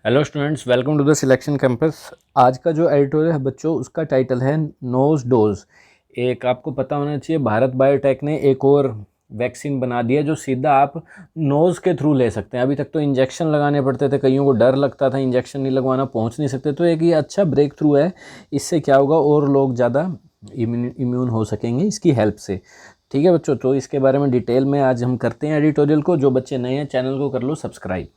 Hello students, welcome to the selection campus. आज का जो एडिटोरियल है बच्चों, उसका टाइटल है नोज डोज। एक आपको पता होना चाहिए, भारत बायोटेक ने एक और वैक्सीन बना दिया जो सीधा आप नोज़ के थ्रू ले सकते हैं। अभी तक तो इंजेक्शन लगाने पड़ते थे, कईयों को डर लगता था, इंजेक्शन नहीं लगवाना, पहुंच नहीं सकते। तो एक ये अच्छा ब्रेक थ्रू है। इससे क्या होगा, और लोग ज़्यादा इम्यून हो सकेंगे इसकी हेल्प से। ठीक है बच्चों, तो इसके बारे में डिटेल में आज हम करते हैं एडिटोरियल को। जो बच्चे नए हैं चैनल को कर लो सब्सक्राइब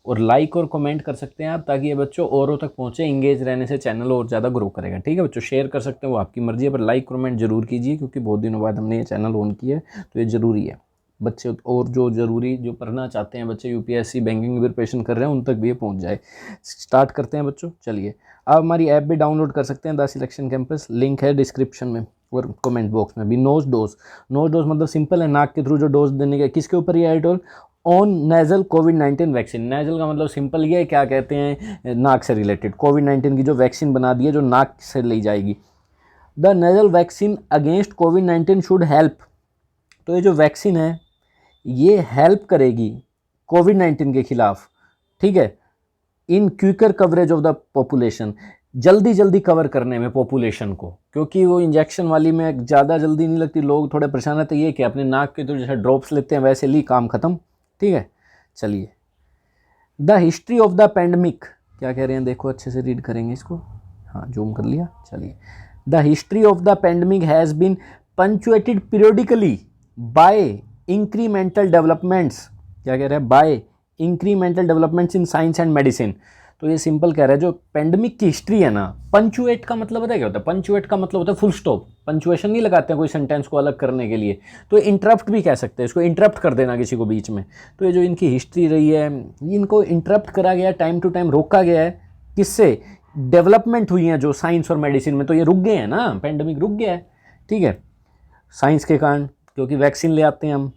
और लाइक और कमेंट कर सकते हैं आप, ताकि ये बच्चों औरों तक पहुंचे। इंगेज रहने से चैनल और ज़्यादा ग्रो करेगा। ठीक है बच्चों, शेयर कर सकते हैं, वो आपकी मर्जी है, पर लाइक कमेंट जरूर कीजिए, क्योंकि बहुत दिनों बाद हमने ये चैनल ऑन किया है, तो ये ज़रूरी है। बच्चे और जो पढ़ना चाहते हैं, बच्चे यूपीएससी बैंकिंग प्रिपरेशन कर रहे हैं, उन तक भी ये पहुँच जाए। स्टार्ट करते हैं बच्चों, चलिए। आप हमारी ऐप भी डाउनलोड कर सकते हैं, द सिलेक्शन कैंपस, लिंक है डिस्क्रिप्शन में और कमेंट बॉक्स में भी। नोज डोज, नोज डोज मतलब सिंपल है, नाक के थ्रू जो डोज देने का। किसके ऊपर ये editorial? On nasal covid vaccine. Nasal का मतलब सिंपल ये है, क्या कहते हैं, नाक से रिलेटेड। कोविड-19 की जो वैक्सीन बना दी है, जो नाक से ली जाएगी। The nasal vaccine against covid should help. तो ये जो वैक्सीन है ये हेल्प करेगी कोविड-19 के खिलाफ, ठीक है, इन quicker coverage of the population, जल्दी जल्दी कवर करने में पॉपुलेशन को, क्योंकि वो इंजेक्शन वाली में ज़्यादा जल्दी नहीं लगती, लोग थोड़े परेशान रहते। ये कि अपने नाक के तो जैसे ड्रॉप्स लेते हैं वैसे ली, काम खत्म। ठीक है, चलिए। The history of the pandemic, क्या कह रहे हैं देखो, अच्छे से रीड करेंगे इसको। हाँ, जूम कर लिया, चलिए। The history of the pandemic has been punctuated periodically by incremental developments. क्या कह रहे हैं? By incremental developments in science and medicine. तो ये सिंपल कह रहा है, जो पेंडेमिक की हिस्ट्री है ना, पंचुएट का मतलब पता है क्या होता है? पंचुएट का मतलब होता है फुल स्टॉप। पंचुएशन नहीं लगाते हैं कोई सेंटेंस को अलग करने के लिए, तो इंटरप्ट भी कह सकते हैं इसको, इंटरप्ट कर देना किसी को बीच में। तो ये जो इनकी हिस्ट्री रही है, इनको इंटरप्ट करा गया, टाइम टू टाइम रोका गया है। किससे? डेवलपमेंट हुई है जो साइंस और मेडिसिन में, तो ये रुक गए हैं ना, पेंडेमिक रुक गया है। ठीक है, साइंस के कारण, क्योंकि वैक्सीन ले आते हैं हम।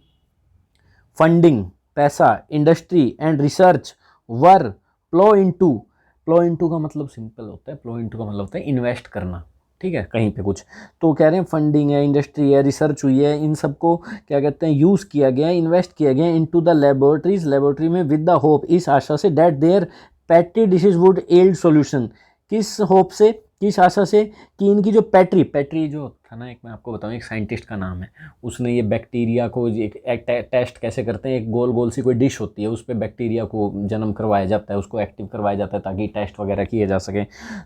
फंडिंग, पैसा, industry and research were plough into का मतलब सिंपल होता है, प्लो इनटू का मतलब होता है इन्वेस्ट करना। ठीक है, कहीं पे कुछ, तो कह रहे हैं फंडिंग है, इंडस्ट्री है, रिसर्च हुई है, इन सबको क्या कहते हैं, यूज़ किया गया, इन्वेस्ट किया गया इनटू द लेबोरेटरीज, लेबोरेटरी में, विद द होप, इस आशा से, that their petri dishes would yield solution. किस होप से, किस आशा से, कि इनकी जो पैट्री जो था ना, एक मैं आपको बताऊं, एक साइंटिस्ट का नाम है, उसने ये बैक्टीरिया को एक टेस्ट कैसे करते हैं, एक गोल गोल सी कोई डिश होती है, उस पर बैक्टीरिया को जन्म करवाया जाता है, उसको एक्टिव करवाया जाता है, ताकि टेस्ट वगैरह किए जा सके।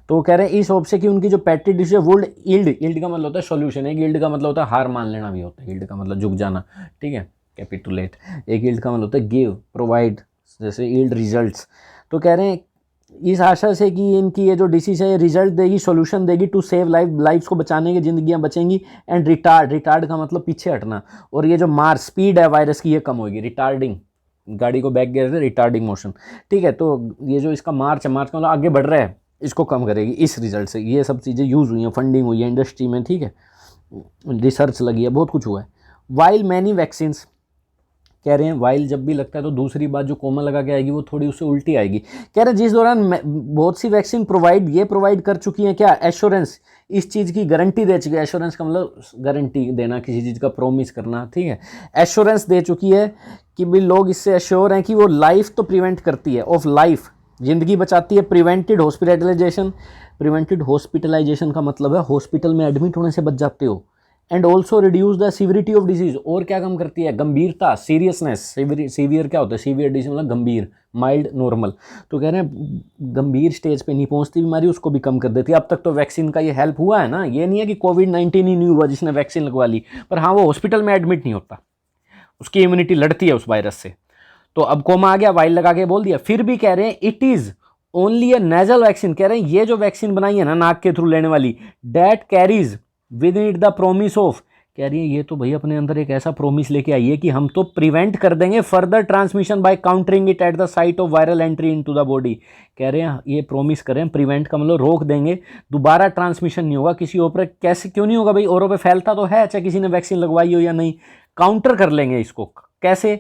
तो कह रहे हैं इस होप से कि उनकी जो पैट्री डिश है वुड ईल्ड का मतलब होता है सॉल्यूशन, एक ईल्ड का मतलब होता है हार मान लेना भी होता है, ईल्ड का मतलब झुक जाना। ठीक है, कैपिटुलेट। एक ईल्ड का मतलब होता है गिव, प्रोवाइड, जैसे ईल्ड रिजल्ट्स। तो कह रहे हैं इस आशा से कि इनकी ये जो डिसीज है ये रिजल्ट देगी, सॉल्यूशन देगी, टू सेव लाइफ को बचाने की, जिंदगियां बचेंगी। एंड रिटार्ड का मतलब पीछे हटना, और ये जो स्पीड है वायरस की ये कम होगी। रिटार्डिंग, गाड़ी को बैक गियर से रिटार्डिंग मोशन। ठीक है, तो ये जो इसका मार्च का मतलब आगे बढ़ रहा है, इसको कम करेगी इस रिजल्ट से। ये सब चीज़ें यूज़ हुई हैं, फंडिंग हुई है इंडस्ट्री में, ठीक है, रिसर्च लगी है, बहुत कुछ हुआ है। वाइल मैनी वैक्सीन्स, कह रहे हैं वाइल जब भी लगता है तो दूसरी बात जो कोमा लगा के आएगी वो थोड़ी उससे उल्टी आएगी। कह रहे हैं जिस दौरान बहुत सी वैक्सीन प्रोवाइड कर चुकी हैं, क्या एश्योरेंस, इस चीज़ की गारंटी दे चुकी है। एश्योरेंस का मतलब गारंटी देना, किसी चीज़ का प्रॉमिस करना। ठीक है, एश्योरेंस दे चुकी है कि भी लोग इससे एश्योर हैं कि वो लाइफ तो प्रिवेंट करती है, ऑफ लाइफ, जिंदगी बचाती है। प्रिवेंटेड हॉस्पिटलाइजेशन का मतलब है हॉस्पिटल में एडमिट होने से बच जाते हो। And also reduce the severity of disease, और क्या कम करती है, गंभीरता, सीरियसनेस। सीवियर क्या होता है? सीवियर डिजीज मतलब गंभीर, माइल्ड नॉर्मल। तो कह रहे हैं गंभीर स्टेज पे नहीं पहुंचती बीमारी, उसको भी कम कर देती है। अब तक तो वैक्सीन का ये हेल्प हुआ है ना, ये नहीं है कि कोविड-19 ही नहीं हुआ जिसने वैक्सीन लगवा ली, पर हाँ वो हॉस्पिटल में एडमिट नहीं होता, उसकी इम्यूनिटी लड़ती है उस वायरस से। तो अब कोमा आ गया, वाइल लगा के बोल दिया। फिर भी कह रहे हैं it is only a nasal vaccine, कह रहे हैं ये जो वैक्सीन बनाई है ना नाक के थ्रू लेने वाली, that carries with it the promise of, कह रही है ये तो भाई अपने अंदर एक ऐसा प्रोमिस लेके आई है कि हम तो प्रिवेंट कर देंगे further transmission by countering it at the site of viral entry into the body. कह रहे हैं ये प्रोमिस करें, प्रिवेंट का मतलब रोक देंगे, दोबारा ट्रांसमिशन नहीं होगा किसी और पर। कैसे, क्यों नहीं होगा भाई, औरों पे फैलता तो है, चाहे किसी ने वैक्सीन लगवाई हो या नहीं। काउंटर कर लेंगे इसको, कैसे?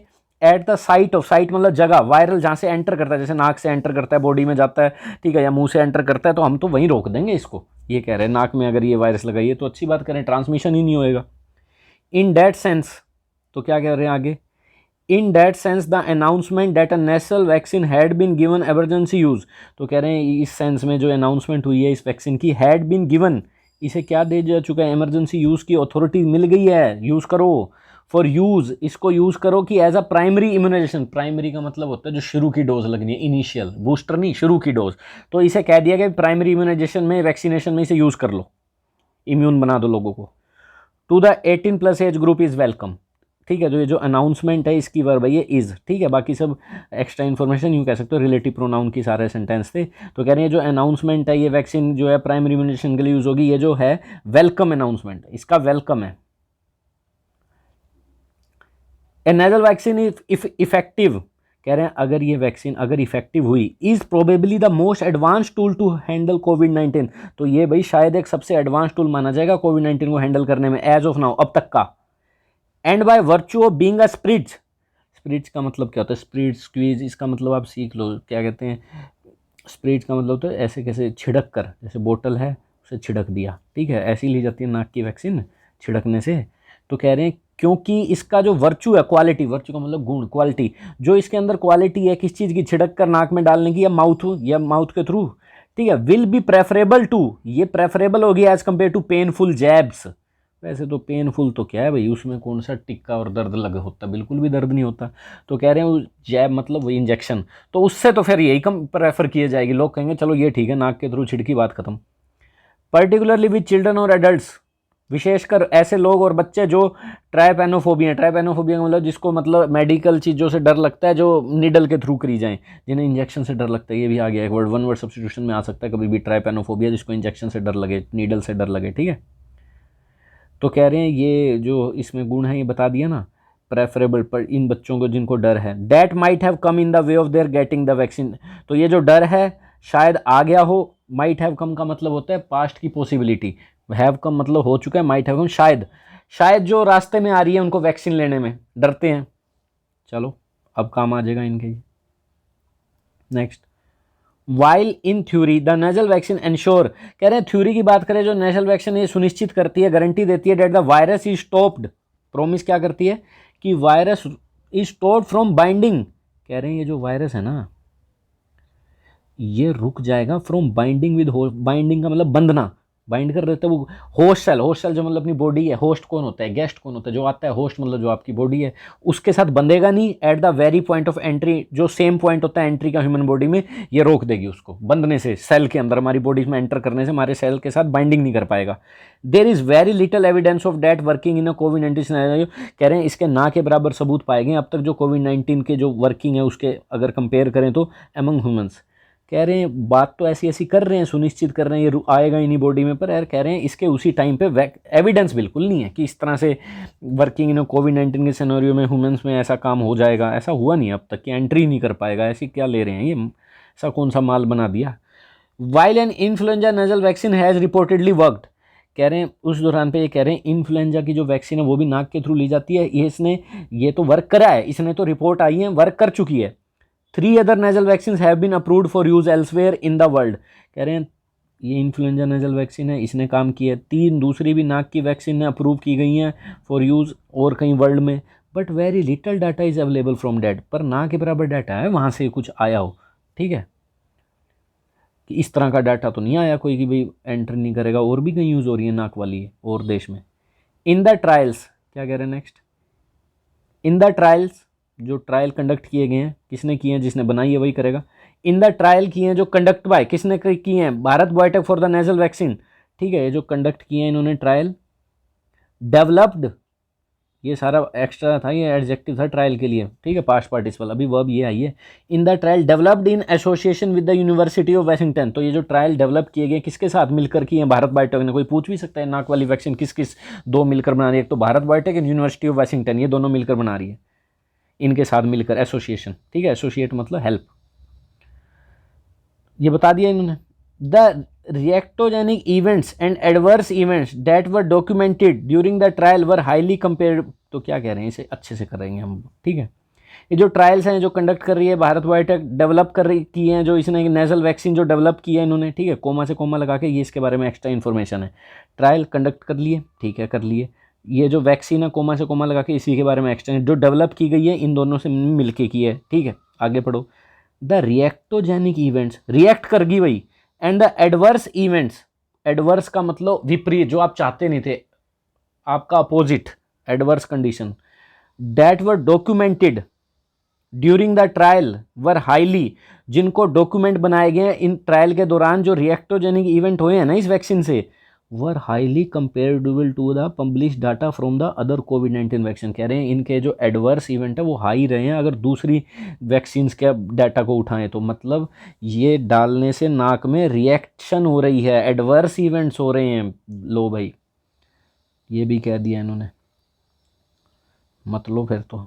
Eight the site of, site मतलब जगह, वायरल जहाँ से एंटर करता है, जैसे नाक से एंटर करता है बॉडी में जाता है, ठीक है, या मुंह से एंटर करता है, तो हम तो वहीं रोक देंगे इसको। ये कह रहे हैं नाक में अगर ये वायरस लगाइए तो अच्छी बात करें, ट्रांसमिशन ही नहीं होएगा। इन दैट सेंस, तो क्या कह रहे हैं आगे, in that sense the announcement that a national vaccine had been given emergency use, तो कह रहे हैं इस सेंस में जो अनाउंसमेंट हुई है इस वैक्सीन की, हैड बीन गिवन, इसे क्या दे जा चुका है, इमरजेंसी यूज़ की अथॉरिटी मिल गई है, यूज़ करो, फॉर यूज़, इसको यूज़ करो कि as a primary immunisation, primary का मतलब होता है जो शुरू की डोज लगनी है, इनिशियल बूस्टर नहीं, शुरू की डोज, तो इसे कह दिया गया प्राइमरी इम्यूनाइजेशन में, वैक्सीनेशन में इसे यूज़ कर लो, इम्यून बना दो लोगों को। To the 18+ age group is welcome, ठीक है, जो अनाउंसमेंट है इसकी वर्ब है ये इज़, ठीक है, बाकी सब एक्स्ट्रा इन्फॉर्मेशन यूँ कह सकते हो, रिलेटिव प्रोनाउन की सारे सेंटेंस थे। तो कह रहे हैं जो अनाउंसमेंट है ये वैक्सीन जो है प्राइमरी इम्यूनेशन के लिए यूज़ होगी, ये जो है वेलकम अनाउंसमेंट, इसका वेलकम है। A nasal vaccine if effective, कह रहे हैं अगर ये वैक्सीन अगर इफेक्टिव हुई, is probably the most advance tool to handle कोविड-19, तो ये भाई शायद एक सबसे एडवांस टूल माना जाएगा कोविड-19 को हैंडल करने में एज ऑफ नाउ, अब तक का। And by virtue of being a spritz, spritz का मतलब क्या होता है, स्प्रिट स्क्वीज, इसका मतलब आप सीख लो क्या कहते हैं, स्प्रिट का मतलब होता है ऐसे कैसे छिड़क कर, जैसे बोतल है उसे छिड़क दिया, ठीक है, ऐसी ली जाती है नाक की वैक्सीन छिड़कने से। तो कह रहे हैं क्योंकि इसका जो वर्चू है, क्वालिटी, वर्चू का मतलब गुण, क्वालिटी, जो इसके अंदर क्वालिटी है किस चीज़ की, छिड़क कर नाक में डालने की या माउथ के थ्रू, ठीक है, विल बी प्रेफरेबल टू, ये प्रेफरेबल होगी as compare to painful jabs. वैसे तो पेनफुल तो क्या है भाई, उसमें कौन सा टिक्का और दर्द लग होता, बिल्कुल भी दर्द नहीं होता। तो कह रहे हैं जैब मतलब वही इंजेक्शन, तो उससे तो फिर यही कम प्रेफर किए जाएगी, लोग कहेंगे चलो ये ठीक है नाक के थ्रू छिड़की, बात खत्म। पर्टिकुलरली विद चिल्ड्रन और एडल्ट्स, विशेषकर ऐसे लोग और बच्चे जो ट्राइपेनोफोबिया, ट्राइपेनोफोबिया का मतलब जिसको मतलब मेडिकल चीज़ों से डर लगता है, जो निडल के थ्रू करी जाएं, जिन्हें इंजेक्शन से डर लगता है, ये भी आ गया एक वर्ड, वन वर्ड सब्स्टिट्यूशन में आ सकता है कभी भी, ट्राइपेनोफोबिया, जिसको इंजेक्शन से डर लगे, नीडल से डर लगे, ठीक है। तो कह रहे हैं ये जो इसमें गुण है ये बता दिया ना, प्रेफरेबल पर इन बच्चों को जिनको डर है, that might have come in the way of their getting the vaccine, तो ये जो डर है शायद आ गया हो, माइट हैव कम का मतलब होता है पास्ट की पॉसिबिलिटी, हैव कम मतलब हो चुका है, माइट हैव कम शायद, शायद जो रास्ते में आ रही है उनको वैक्सीन लेने में डरते हैं, चलो अब काम आ जाएगा इनके। Next, while in theory the nasal vaccine ensure, कह रहे हैं थ्योरी की बात करें जो नेजल वैक्सीन ये सुनिश्चित करती है, गारंटी देती है that the virus is stopped, promise क्या करती है कि virus is stopped from binding, कह रहे हैं ये जो वायरस है ना ये रुक जाएगा from binding with host, binding का मतलब बंधना, बाइंड कर देते हैं वो होस्ट सेल, होस्ट सेल जो मतलब अपनी बॉडी है, होस्ट कौन होता है, गेस्ट कौन होता है, जो आता है, होस्ट मतलब जो आपकी बॉडी है, उसके साथ बंधेगा नहीं, at the very point of entry, जो सेम पॉइंट होता है एंट्री का ह्यूमन बॉडी में, ये रोक देगी उसको बंधने से, सेल के अंदर हमारी बॉडी में एंटर करने से हमारे सेल के साथ बाइंडिंग नहीं कर पाएगा। There is very little evidence of that working in a covid scenario, कह रहे हैं इसके ना के बराबर सबूत पाए गए अब तक जो कोविड-19 के जो वर्किंग है उसके अगर कंपेयर करें तो एमंग ह्यूमंस। कह रहे हैं बात तो ऐसी ऐसी कर रहे हैं, सुनिश्चित कर रहे हैं ये आएगा ही नहीं बॉडी में, पर यार कह रहे हैं इसके उसी टाइम पे एविडेंस बिल्कुल नहीं है कि इस तरह से वर्किंग इन कोविड-19 के सिनेरियो में ह्यूमंस में ऐसा काम हो जाएगा, ऐसा हुआ नहीं अब तक कि एंट्री नहीं कर पाएगा, ऐसी क्या ले रहे हैं ये, ऐसा कौन सा माल बना दिया। While an influenza nasal vaccine has reportedly worked, कह रहे हैं उस दौरान पे ये कह रहे हैं इन्फ्लुएंजा की जो वैक्सीन है वो भी नाक के थ्रू ली जाती है, ये तो वर्क करा है, इसने तो रिपोर्ट आई है वर्क कर चुकी है। 3 other nasal vaccines have been approved for use elsewhere in the world, कह रहे हैं ये इन्फ्लुएंजा नेजल वैक्सीन है इसने काम किया है, 3 दूसरी भी नाक की वैक्सीन अप्रूव की गई हैं फॉर यूज़ और कहीं वर्ल्ड में, but very little data is available from that, पर ना के बराबर डाटा है वहाँ से कुछ आया हो, ठीक है, कि इस तरह का डाटा तो नहीं आया कोई कि भाई एंटर नहीं करेगा, और भी कहीं यूज़ हो रही है नाक वाली है और देश में। इन द ट्रायल्स, क्या कह रहे हैं नेक्स्ट, इन द ट्रायल्स जो ट्रायल कंडक्ट किए गए हैं, किसने किए हैं, जिसने बनाई है वही करेगा, इन द ट्रायल किए हैं जो कंडक्ट बाय, किसने किए हैं, Bharat biotech for the nasal vaccine, ठीक है, ये जो कंडक्ट किए हैं इन्होंने ट्रायल, डेवलप्ड, ये सारा एक्स्ट्रा था, ये एडजेक्टिव था ट्रायल के लिए, ठीक है, पास्ट पार्टिसिपल, अभी वर्ब ये आई है, in the trial developed in association with the university of Washington, तो ये जो ट्रायल डेवलप किए गए किसके साथ मिलकर किए हैं, भारत बायोटेक ने, कोई पूछ भी सकता है नाक वाली वैक्सीन किस किस दो मिलकर बना रही है, एक तो Bharat biotech and university of Washington, ये दोनों मिलकर बना रही है, इनके साथ मिलकर एसोसिएशन, ठीक है, एसोसिएट मतलब हेल्प, ये बता दिया इन्होंने। The reactogenic events and adverse events that were documented during the trial were highly compare, तो क्या कह रहे हैं इसे अच्छे से करेंगे हम, ठीक है, ये जो ट्रायल्स हैं जो कंडक्ट कर रही है भारत बायोटेक, डेवलप कर रही की हैं जो इसने नेजल वैक्सीन जो डेवलप की है इन्होंने, ठीक है, कोमा से कोमा लगा के ये इसके बारे में एक्स्ट्रा इन्फॉर्मेशन है, ट्रायल कंडक्ट कर लिए, ठीक है कर लिए, ये जो वैक्सीन है कोमा से कोमा लगा के इसी के बारे में एक्सटेंशन जो डेवलप की गई है इन दोनों से मिलके की है, ठीक है। आगे पढ़ो। द रिएक्टोजेनिक इवेंट्स, रिएक्ट कर गई वही, and the adverse events, adverse का मतलब विपरीत, जो आप चाहते नहीं थे, आपका opposite, adverse condition, that were documented during the trial were highly, जिनको डॉक्यूमेंट बनाए गए इन ट्रायल के दौरान जो रिएक्टोजेनिक इवेंट हुए हैं ना इस वैक्सीन से, were highly comparable to the publish data from the other कोविड-19 वैक्सीन। कह रहे हैं इनके जो एडवर्स इवेंट है वो हाई रहे हैं अगर दूसरी वैक्सीन्स के डाटा को उठाएं तो। मतलब ये डालने से नाक में रिएक्शन हो रही है, एडवर्स इवेंट्स हो रहे हैं। लो भाई, ये भी कह दिया इन्होंने, मत लो फिर तो।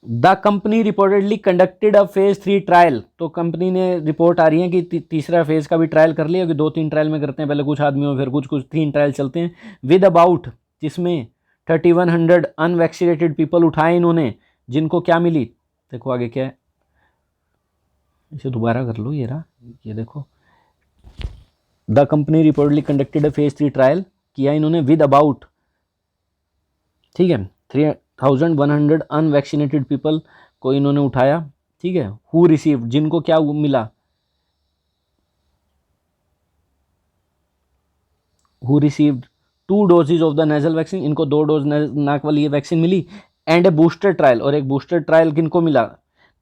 The company reportedly conducted a phase 3 trial, तो कंपनी ने रिपोर्ट आ रही है कि तीसरा फेज का भी ट्रायल कर लिया, कि 2-3 ट्रायल में करते हैं, पहले कुछ आदमियों फिर कुछ 3 ट्रायल चलते हैं, विद अबाउट, जिसमें 3100 अनवैक्सीनेटेड पीपल उठाए इन्होंने, जिनको क्या मिली, देखो आगे क्या है, इसे दोबारा कर लो, ये रहा, ये देखो। The company reportedly conducted a phase 3 trial, किया इन्होंने विद अबाउट, ठीक है, 3100 अनवैक्सीनेटेड पीपल को इन्होंने उठाया, ठीक है। हु रिसीव, जिनको क्या मिला, who received 2 doses of the nasal vaccine, इनको 2 डोज नाक वाली ये वैक्सीन मिली, एंड ए बूस्टर ट्रायल, और एक बूस्टर ट्रायल किनको मिला,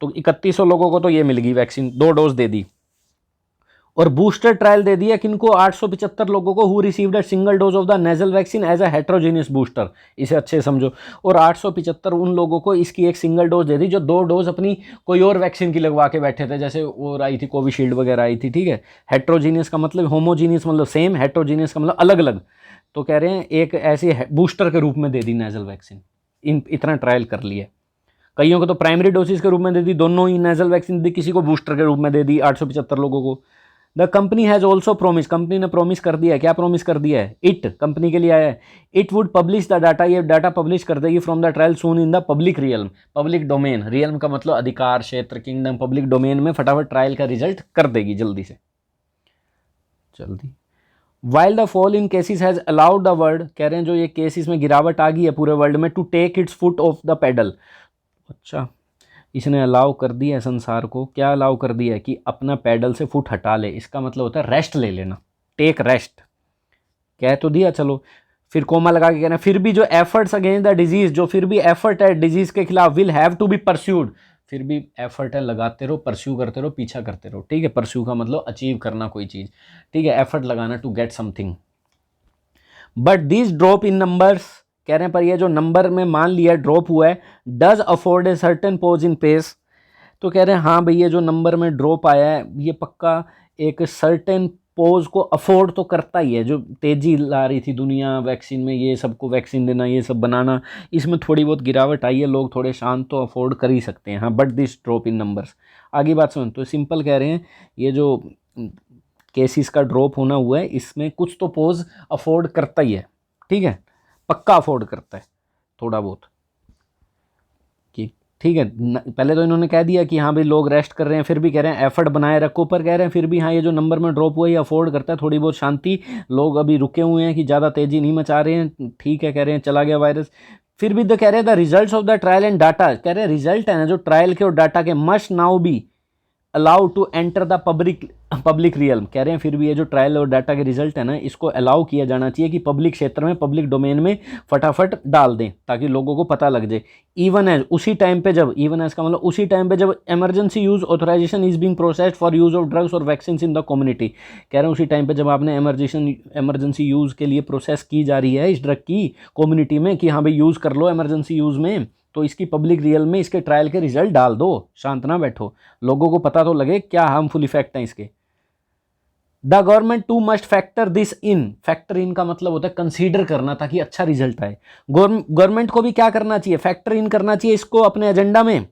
तो 3100 लोगों को तो ये मिल गई वैक्सीन, 2 डोज दे दी, और बूस्टर ट्रायल दे दिया किनको, 875 लोगों को, who received a single dose of the nasal vaccine as a heterogeneous booster, इसे अच्छे समझो, और 875 उन लोगों को इसकी एक सिंगल डोज दे दी जो 2 डोज अपनी कोई और वैक्सीन की लगवा के बैठे थे, जैसे और आई थी कोविशील्ड वगैरह आई थी, ठीक है। हेट्रोजीनियस का मतलब, होमोजीनियस मतलब सेम, हेट्रोजीनियस का मतलब अलग अलग, तो कह रहे हैं एक ऐसे बूस्टर के रूप में दे दी नेजल वैक्सीन, इतना ट्रायल कर लिया। कईयों को तो प्राइमरी डोसेज के रूप में दे दी, दोनों ही नेजल वैक्सीन दी, किसी को बूस्टर के रूप में दे दी 875 लोगों को। The company has also promise, company ने प्रोमिस कर दिया है, क्या प्रोमिस कर दिया है, इट कंपनी के लिए आया है, it would publish the data, ये डाटा पब्लिश कर देगी from the trial soon in the public realm, public domain, realm का मतलब अधिकार क्षेत्र, किंगडम, पब्लिक डोमेन में फटाफट ट्रायल का रिजल्ट कर देगी जल्दी से, जल्दी। While the fall in cases has allowed the world, कह रहे हैं जो ये केसेस में गिरावट आ गई है पूरे वर्ल्ड में, to take its foot off the pedal, अच्छा इसने अलाउ कर दिया है संसार को, क्या अलाउ कर दिया है कि अपना पैडल से फुट हटा ले, इसका मतलब होता है रेस्ट ले लेना, टेक रेस्ट, कह तो दिया चलो, फिर कोमा लगा के कहना फिर भी जो एफर्ट्स अगेंस्ट द डिजीज, जो फिर भी एफर्ट है डिजीज के खिलाफ, will have to be pursued, फिर भी एफर्ट है, लगाते रहो, परस्यू करते रहो, पीछा करते रहो, ठीक है। परस्यू का मतलब अचीव करना कोई चीज़, ठीक है, एफर्ट लगाना to get something, but this drop in numbers, कह रहे हैं पर ये जो नंबर में मान लिया ड्रॉप हुआ है, does afford a certain pause in pace, तो कह रहे हैं हाँ भाई ये जो नंबर में ड्रॉप आया है ये पक्का एक सर्टेन पोज को अफोर्ड तो करता ही है, जो तेज़ी ला रही थी दुनिया वैक्सीन में, ये सबको वैक्सीन देना, ये सब बनाना, इसमें थोड़ी बहुत गिरावट आई है, लोग थोड़े शांत तो अफोर्ड कर ही सकते हैं, हाँ, but this drop in numbers, आगे बात सुन, तो सिंपल कह रहे हैं ये जो केसेस का ड्रॉप होना हुआ है इसमें कुछ तो पोज अफोर्ड करता ही है, ठीक है, पक्का अफोर्ड करता है थोड़ा बहुत, कि ठीक है। पहले तो इन्होंने कह दिया कि हाँ भाई लोग रेस्ट कर रहे हैं, फिर भी कह रहे हैं एफर्ट बनाए रखो, पर कह रहे हैं फिर भी हाँ ये जो नंबर में ड्रॉप हुआ है ये अफोर्ड करता है थोड़ी बहुत शांति, लोग अभी रुके हुए हैं कि ज़्यादा तेज़ी नहीं मचा रहे हैं, ठीक है, कह रहे हैं चला गया वायरस, फिर भी तो कह रहे हैं the result of the trial and data, कह रहे हैं रिजल्ट है ना जो ट्रायल के और डाटा के, must now be allowed to enter the public realm, कह रहे हैं फिर भी ये जो ट्रायल और डाटा के रिजल्ट है ना इसको अलाउ किया जाना चाहिए कि पब्लिक क्षेत्र में, पब्लिक डोमेन में फटाफट डाल दें ताकि लोगों को पता लग जाए, इवन एज, उसी टाइम पे जब, इवन एज का मतलब उसी टाइम पे जब emergency use authorisation is being processed for use of drugs और वैक्सीन इन द कम्युनिटी, कह रहे हैं उसी टाइम पे जब आपने इमरजेंसी यूज़ के लिए प्रोसेस की जा रही है इस ड्रग की कम्युनिटी में कि हाँ भाई यूज़ कर लो इमरजेंसी यूज़ में, तो इसकी पब्लिक रियल में इसके ट्रायल के रिजल्ट डाल दो, शांत ना बैठो, लोगों को पता तो लगे क्या हार्मफुल इफेक्ट हैं इसके। The government too must factor this in, factor in का मतलब होता है कंसीडर करना ताकि अच्छा रिजल्ट आए, गवर्नमेंट को भी क्या करना चाहिए, फैक्टर इन करना चाहिए इसको अपने एजेंडा में,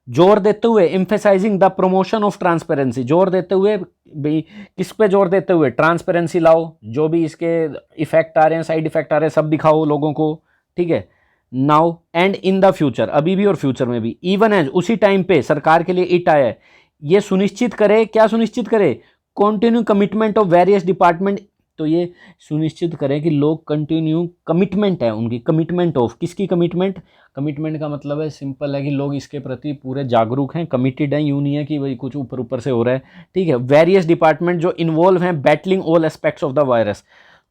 जोर देते हुए, emphasizing the promotion of transparency, जोर देते हुए, किस पे जोर देते हुए, ट्रांसपेरेंसी लाओ, जो भी इसके इफेक्ट आ रहे हैं, साइड इफेक्ट आ रहे हैं सब दिखाओ लोगों को, ठीक है। Now and in the future, अभी भी और फ्यूचर में भी, इवन एज, उसी टाइम पे सरकार के लिए इट आया है, ये सुनिश्चित करे, क्या सुनिश्चित करे, continue commitment of various department तो ये सुनिश्चित करें कि लोग कंटिन्यू, कमिटमेंट है उनकी, कमिटमेंट ऑफ, किसकी कमिटमेंट, कमिटमेंट का मतलब है सिंपल है कि लोग इसके प्रति पूरे जागरूक हैं, कमिटेड हैं, यूँ नहीं है कि भाई कुछ ऊपर ऊपर से हो रहा है, ठीक है। वेरियस डिपार्टमेंट जो इन्वॉल्व हैं battling all aspects of the virus,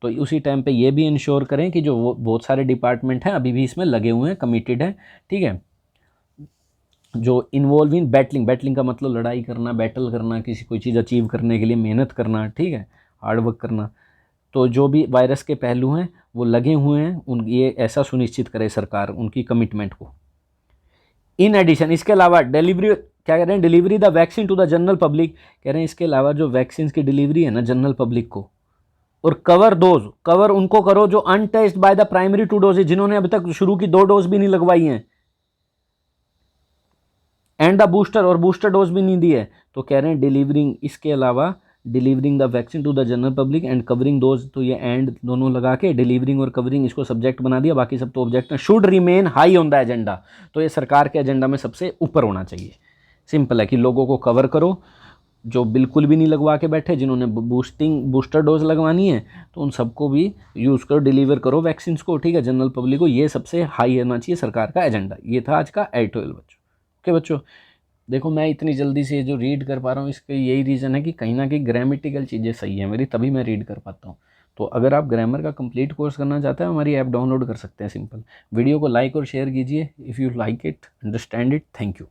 तो उसी टाइम पे ये भी इंश्योर करें कि जो वो बहुत सारे डिपार्टमेंट हैं अभी भी इसमें लगे हुए हैं, कमिटेड हैं, ठीक है। जो इन्वॉल्व इन बैटलिंग, बैटलिंग का मतलब लड़ाई करना, बैटल करना, किसी कोई चीज़ अचीव करने के लिए मेहनत करना, ठीक है, हार्डवर्क करना। तो जो भी वायरस के पहलू हैं वो लगे हुए हैं, उन ये ऐसा सुनिश्चित करे सरकार उनकी कमिटमेंट को। इन एडिशन, इसके अलावा डिलीवरी, क्या कह रहे हैं, delivery the vaccine to the general public, कह रहे हैं इसके अलावा जो वैक्सीन की डिलीवरी है ना जनरल पब्लिक को, और कवर दोज, कवर उनको करो जो अनटेस्ड बाय द प्राइमरी 2 डोजेज, जिन्होंने अभी तक शुरू की 2 डोज भी नहीं लगवाई हैं, एंड द बूस्टर, और बूस्टर डोज भी नहीं दी है। तो कह रहे हैं डिलीवरिंग, इसके अलावा delivering the vaccine to the general public and covering dose, तो ये एंड दोनों लगा के डिलीवरिंग और कवरिंग इसको सब्जेक्ट बना दिया, बाकी सब तो ऑब्जेक्ट है। Should remain high on the agenda, तो ये सरकार के एजेंडा में सबसे ऊपर होना चाहिए। सिंपल है कि लोगों को कवर करो, जो बिल्कुल भी नहीं लगवा के बैठे, जिन्होंने बूस्टर डोज लगवानी है, तो उन सबको भी यूज़ करो, डिलीवर करो वैक्सीन को, ठीक है, जनरल पब्लिक को। ये सबसे हाई होना चाहिए सरकार का एजेंडा। ये था आज का एडिटोरियल बच्चों। ओके बच्चों, देखो मैं इतनी जल्दी से जो रीड कर पा रहा हूँ इसका यही रीज़न है कि कहीं ना कहीं ग्रामेटिकल चीज़ें सही है मेरी, तभी मैं रीड कर पाता हूँ। तो अगर आप ग्रामर का कंप्लीट कोर्स करना चाहते हैं, हमारी ऐप डाउनलोड कर सकते हैं सिंपल। वीडियो को लाइक और शेयर कीजिए if you like it, understand it. Thank you.